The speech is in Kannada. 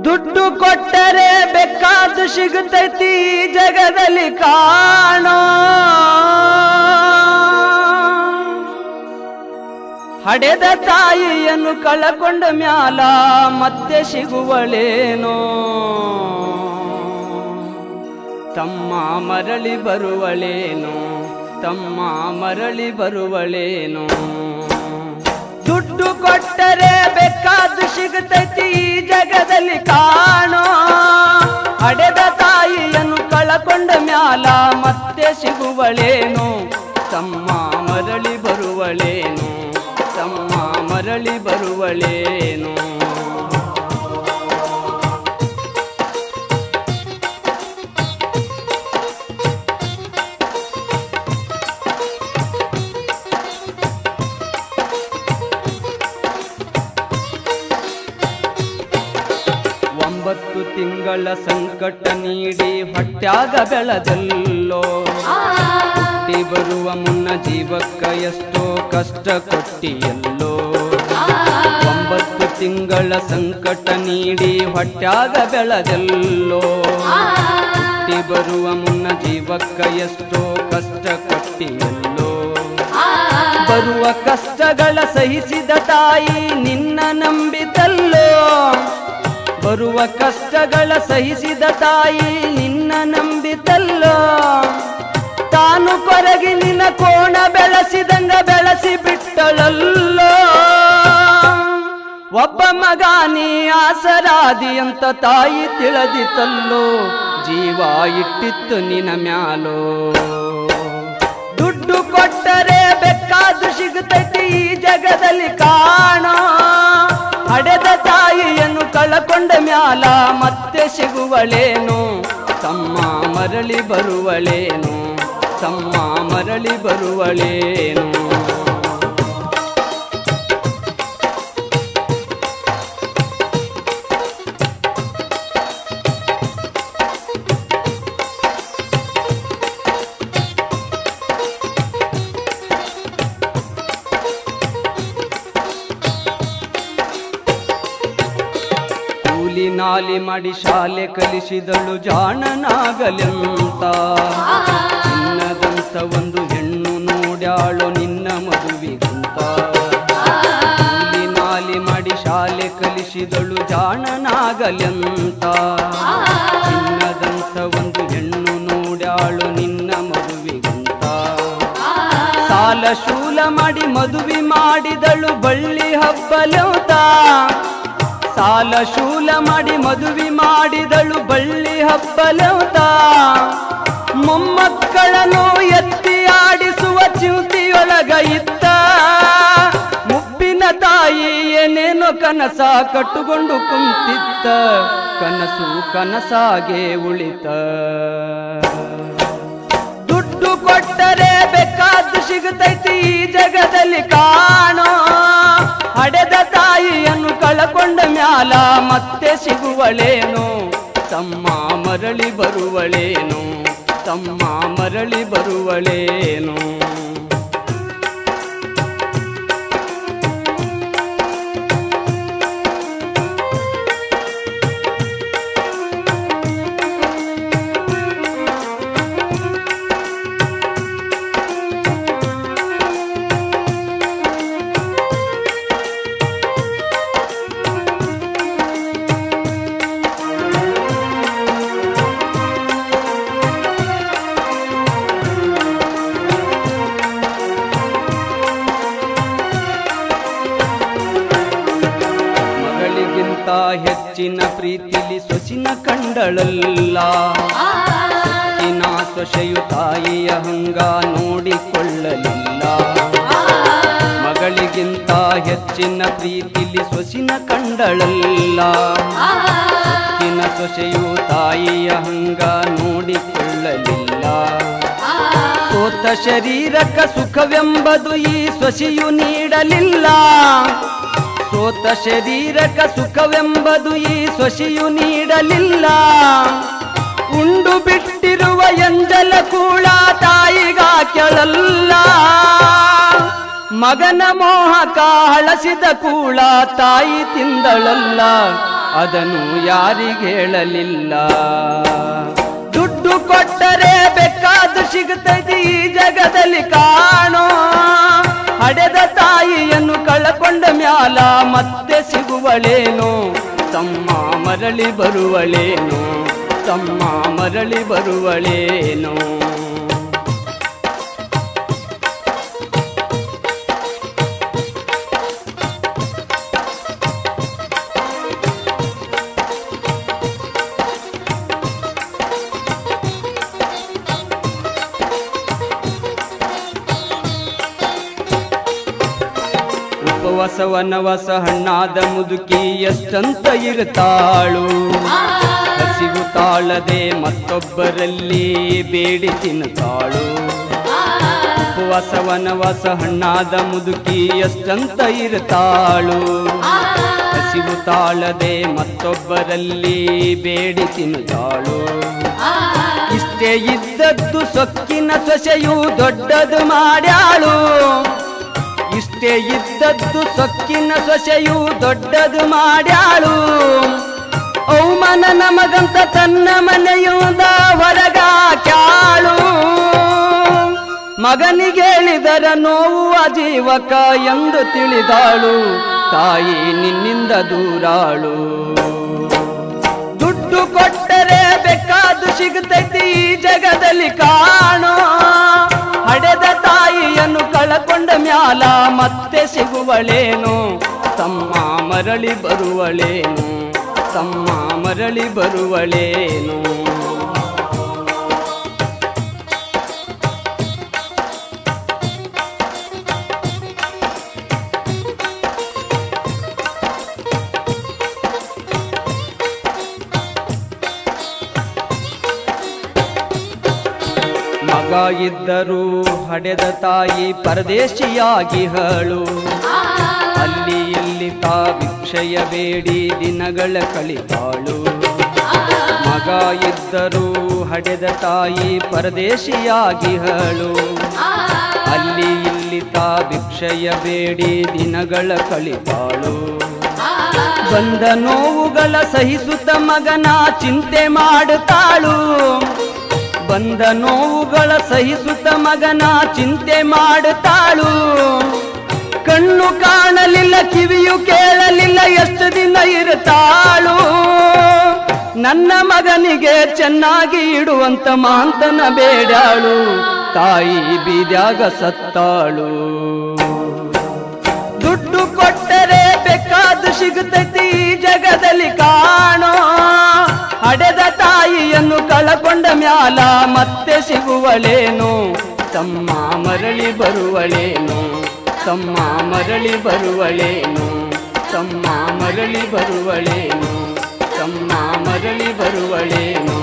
ದುಡ್ಡು ಕೊಟ್ಟರೆ ಬೇಕಾದ್ದು ಸಿಗುತ್ತೈತಿ ಜಗದಲ್ಲಿ ಕಾಣೋ. ಹಡೆದ ತಾಯಿಯನ್ನು ಕಳಕೊಂಡ ಮ್ಯಾಲ ಮತ್ತೆ ಸಿಗುವಳೇನೋ. ತಮ್ಮ ಮರಳಿ ಬರುವಳೇನೋ, ತಮ್ಮ ಮರಳಿ ಬರುವಳೇನೋ. ದುಡ್ಡು ಕೊಟ್ಟರೆ ಬೇಕಾದ್ದು ಸಿಗುತ್ತೈತಿ ಈ ಜಗದಲ್ಲಿ ಕಾಣೋ. ಹಡೆದ ತಾಯಿಯನ್ನು ಕಳಕೊಂಡ ಮ್ಯಾಲ ಮತ್ತೆ ಸಿಗುವಳೇನೋ. ತಮ್ಮ ಮರಳಿ ಬರುವಳೇನೋ, ತಮ್ಮ ಮರಳಿ ಬರುವಳೇನೋ. ಒಂಬತ್ತು ತಿಂಗಳ ಸಂಕಟ ನೀಡಿ ಹೊಟ್ಯಾಗ ಬೆಳೆದಲ್ಲೋ. ಹುಟ್ಟಿ ಬರುವ ಮುನ್ನ ಜೀವಕ್ಕ ಎಷ್ಟೋ ಕಷ್ಟ ಕೊಟ್ಟಿಯಲ್ಲೋ. 9 ತಿಂಗಳ ಸಂಕಟ ನೀಡಿ ಹೊಟ್ಯಾಗ ಬೆಳೆದಲ್ಲೋ. ಹುಟ್ಟಿ ಬರುವ ಮುನ್ನ ಜೀವಕ್ಕ ಎಷ್ಟೋ ಕಷ್ಟ ಕೊಟ್ಟಿಯಲ್ಲೋ. ಬರುವ ಕಷ್ಟಗಳ ಸಹಿಸಿದ ತಾಯಿ ನಿನ್ನ ನಂಬಿತಲ್ಲೋ. ಬರುವ ಕಷ್ಟಗಳ ಸಹಿಸಿದ ತಾಯಿ ನಿನ್ನ ನಂಬಿತಲ್ಲೋ. ತಾನು ಕೊರಗಿ ನಿನ್ನ ಕೋಣ ಬೆಳೆಸಿದಂಗ ಬೆಳೆಸಿ ಬಿಟ್ಟಳಲ್ಲೋ. ಒಬ್ಬ ಮಗ ನೀ ಆಸರಾದಿ ಅಂತ ತಾಯಿ ತಿಳಿದಿತಲ್ಲೋ. ಜೀವ ಇಟ್ಟಿತ್ತು ನಿನ್ನ ಮ್ಯಾಲೋ. ದುಡ್ಡು ಕೊಟ್ಟರೆ ಬೇಕಾದ್ದು ಸಿಗುತ್ತೈತಿ ಈ ಜಗದಲ್ಲಿ ಕಾಣೋ. ಹಡೆದ ತಾಯಿಯನ್ನು ಕಳಕೊಂಡ ಮ್ಯಾಲ ಮತ್ತೆ ಸಿಗುವಳೇನು. ತಮ್ಮ ಮರಳಿ ಬರುವಳೇನು, ತಮ್ಮ ಮರಳಿ ಬರುವಳೇನು. ಕೂಲಿ ನಾಲಿ ಮಾಡಿ ಶಾಲೆ ಕಲಿಸಿದಳು ಜಾಣನಾಗಲೆಂತ. ಚಿನ್ನದಂತ ಒಂದು ಹೆಣ್ಣು ನೋಡ್ಯಾಳು ನಿನ್ನ ಮದುವಿಗಂತ. ಕೂಲಿ ನಾಲಿ ಮಾಡಿ ಶಾಲೆ ಕಲಿಸಿದಳು ಜಾಣನಾಗಲೆಂತ. ಚಿನ್ನದಂತ ಒಂದು ಹೆಣ್ಣು ನೋಡ್ಯಾಳು ನಿನ್ನ ಮದುವಿಗಂತ. ಸಾಲ ಶೂಲ ಮಾಡಿ ಮದುವೆ ಮಾಡಿದಳು ಬಳ್ಳಿ ಹಬ್ಬಲೆಂತ. ಸಾಲ ಶೂಲ ಮಾಡಿ ಮದುವೆ ಮಾಡಿದಳು ಬಳ್ಳಿ ಹಬ್ಬಲೆಂತ. ಮೊಮ್ಮಕ್ಕಳನ್ನು ಎತ್ತಿ ಆಡಿಸುವ ಚಿಂತಿಯೊಳಗ ಇತ್ತ. ಮುಪ್ಪಿನ ತಾಯಿ ಏನೇನೋ ಕನಸ ಕಟ್ಟುಕೊಂಡು ಕುಂತಿತ್ತ. ಕನಸು ಕನಸಾಗೆ ಉಳಿತ. ದುಡ್ಡು ಕೊಟ್ಟರೆ ಬೇಕಾದ್ದು ಸಿಗುತ್ತೈತಿ ಈ ಜಗದಲ್ಲಿ ಕಾಣೋ. ಹಡೆದ ತಾಯಿಯನ್ನು ಕಳಕೊಂಡ ಮ್ಯಾಲ ಮತ್ತೆ ಸಿಗುವಳೇನು. ತಮ್ಮ ಮರಳಿ ಬರುವಳೇನು, ತಮ್ಮ ಮರಳಿ ಬರುವಳೇನು. ಹೆಚ್ಚಿನ ಪ್ರೀತಿಲಿ ಸೊಸಿನ ಕಂಡಳಲ್ಲ. ಸೊಕ್ಕಿನ ಸೊಸೆಯು ತಾಯಿಯ ಹಂಗ ನೋಡಿಕೊಳ್ಳಲಿಲ್ಲ. ಮಗಳಿಗಿಂತ ಹೆಚ್ಚಿನ ಪ್ರೀತಿಲಿ ಸೊಸಿನ ಕಂಡಳಲ್ಲ. ಸೊಕ್ಕಿನ ಸೊಸೆಯು ತಾಯಿಯ ಹಂಗ ನೋಡಿಕೊಳ್ಳಲಿಲ್ಲ. ಸೋತ ಶರೀರಕ್ಕ ಸುಖವೆಂಬುದು ಈ ಸೊಸೆಯು ನೀಡಲಿಲ್ಲ. ಸೋತ ಶರೀರಕ ಸುಖವೆಂಬುದು ಈ ಸೊಸೆಯು ನೀಡಲಿಲ್ಲ. ಉಂಡು ಬಿಟ್ಟಿರುವ ಎಂಜಲ ಕೂಳ ತಾಯಿಗ ಕೆಳಲ್ಲ. ಮಗನ ಮೋಹಕ ಹಳಸಿದ ಕೂಳ ತಾಯಿ ತಿಂದಳಲ್ಲ. ಅದನ್ನು ಯಾರಿಗೇಳಲಿಲ್ಲ. ದುಡ್ಡು ಕೊಟ್ಟರೆ ಬೇಕಾದ್ದು ಸಿಗುತ್ತದೆ ಈ ಜಗದಲ್ಲಿ ಕಾಣೋ. ಹಡೆದ ತಾಯಿಯನ್ನು ಕಳಕೊಂಡ ಮ್ಯಾಲ ಮತ್ತೆ ಸಿಗುವಳೇನೋ. ತಮ್ಮ ಮರಳಿ ಬರುವಳೇನೋ, ತಮ್ಮ ಮರಳಿ ಬರುವಳೇನೋ. ಉಪವಾಸ ವನವಾಸ ಹಣ್ಣಾದ ಮುದುಕಿ ಎಷ್ಟಂತ ಇರುತ್ತಾಳು. ಹಸಿವು ತಾಳದೆ ಮತ್ತೊಬ್ಬರಲ್ಲಿ ಬೇಡಿ ತಿನ್ನುತ್ತಾಳು. ಉಪವಾಸ ವನವಾಸ ಹಣ್ಣಾದ ಮುದುಕಿ ಎಷ್ಟಂತ ಇರುತ್ತಾಳು. ಹಸಿವು ತಾಳದೆ ಮತ್ತೊಬ್ಬರಲ್ಲಿ ಬೇಡಿ ತಿನ್ನುತ್ತಾಳು. ಇಷ್ಟೇ ಇದ್ದದ್ದು ಸೊಕ್ಕಿನ ಸೊಸೆಯು ದೊಡ್ಡದು ಮಾಡ್ಯಾಳು. ಇಷ್ಟೇ ಇದ್ದದ್ದು ಸೊಕ್ಕಿನ ಸೊಸೆಯು ದೊಡ್ಡದು ಮಾಡ್ಯಾಳು. ಅವಮಾನ ನಮಗಂತ ತನ್ನ ಮನೆಯಿಂದ ಹೊರಗಾಕ್ಯಾಳು. ಮಗನಿಗೇಳಿದರ ನೋವು ಅಜೀವಕ ಎಂದು ತಿಳಿದಾಳು. ತಾಯಿ ನಿನ್ನಿಂದ ದೂರಾಳು. ದುಡ್ಡು ಕೊಟ್ಟರೆ ಬೇಕಾದ್ದು ಸಿಗುತ್ತೈತಿ ಈ ಜಗದಲ್ಲಿ ಕಾಣೋ. ಹಡೆದ ತಾಯಿಯನ್ನು ಕಳಕೊಂಡ ಮ್ಯಾಲ ಮತ್ತೆ ಸಿಗುವಳೇನೋ. ತಮ್ಮ ಮರಳಿ ಬರುವಳೇನೋ, ತಮ್ಮ ಮರಳಿ ಬರುವಳೇನೋ. ಮಗ ಇದ್ದರೂ ಹಡೆದ ತಾಯಿ ಪರದೇಶಿಯಾಗಿಹಳು. ಅಲ್ಲಿ ಇಲ್ಲಿ ತಾ ಭಿಕ್ಷೆಯ ಬೇಡಿ ದಿನಗಳ ಕಳಿತಾಳು. ಮಗ ಇದ್ದರೂ ಹಡೆದ ತಾಯಿ ಪರದೇಶಿಯಾಗಿಹಳು. ಅಲ್ಲಿ ಇಲ್ಲಿ ತಾ ಭಿಕ್ಷೆಯ ಬೇಡಿ ದಿನಗಳ ಕಳಿತಾಳು. ಬಂದ ನೋವುಗಳ ಸಹಿಸುತ್ತ ಮಗನ ಚಿಂತೆ ಮಾಡುತ್ತಾಳು. ಬಂದ ನೋವುಗಳ ಸಹಿಸುತ್ತ ಮಗನ ಚಿಂತೆ ಮಾಡುತ್ತಾಳು. ಕಣ್ಣು ಕಾಣಲಿಲ್ಲ, ಕಿವಿಯು ಕೇಳಲಿಲ್ಲ, ಎಷ್ಟು ದಿನ ಇರುತ್ತಾಳು. ನನ್ನ ಮಗನಿಗೆ ಚೆನ್ನಾಗಿ ಇಡುವಂತ ಮಾಂತನ ಬೇಡಾಳು. ತಾಯಿ ಬೀದ್ಯಾಗ ಸತ್ತಾಳು. ದುಡ್ಡು ಕೊಟ್ಟರೆ ಬೇಕಾದ್ದು ಸಿಗುತ್ತೈತಿ ಈ ಜಗದಲ್ಲಿ ಕಾಣೋ. ಹಡೆದ ತಾಯಿಯನ್ನು ಕಳಕೊಂಡ ಮ್ಯಾಲ ಮತ್ತೆ ಸಿಗುವಳೇನೋ. ತಮ್ಮ ಮರಳಿ ಬರುವಳೇನೋ, ತಮ್ಮ ಮರಳಿ ಬರುವಳೇನೋ, ತಮ್ಮ ಮರಳಿ ಬರುವಳೇನೋ, ತಮ್ಮ ಮರಳಿ ಬರುವಳೇನೋ.